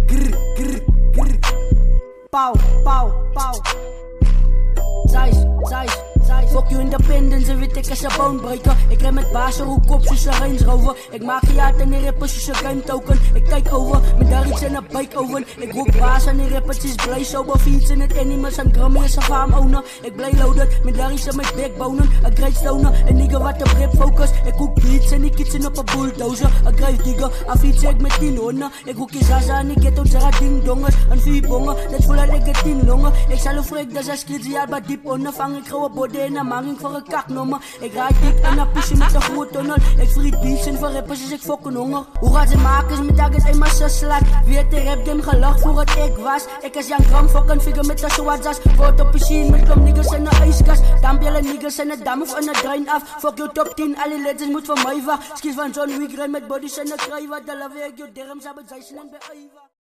Grr, grr, grr. Pauw, pauw, pauw. Zeiss. Fuck you independence en weet ik als een bonebreaker. Ik ren met bazen, hoek op zoals een Range Rover. Ik maak je uit en die rappers zoals een game token. Ik kijk over, met daar iets in een bike oven. Ik roep baas en die rappers is blij sober. Fiets in het animals en Grammy is een farm owner. Ik blij loaded, met daar iets in mijn backbonen. Een great stoner, een nigga wat op rap focus. Ik hoek beats en die kitchen op een bulldozer. Een great digger, een fiets ik met 10 honden. Ik hoek je zaza en ik get out zara ding dongers. Een 4 bongen, net voel dat ik het 10 longen. Ik zal een freak, dat is skills die al bij diep onder. Vang ik grauwe body en een manging voor een kaknummer. Ik rijd dik en een pisje met een grote tunnel. Ik friet beats en voor rappers is ik fucking honger. Hoe gaat ze maken met dag is eenmaal zo slaat. Wie heeft de rap game gelacht voor het ik was. Ik is Jan Gram fucking figure met een zwaardas. Voort op piscine met klom niggas en een ijskast. Dan bellen niggas en een dam of en een drain af. Fuck you top 10, alle legends moet van mij wacht. Skills van John Wick ren met bodies en een kruiwa. De laveer ik je derms hebben zijsen en bij Aiva.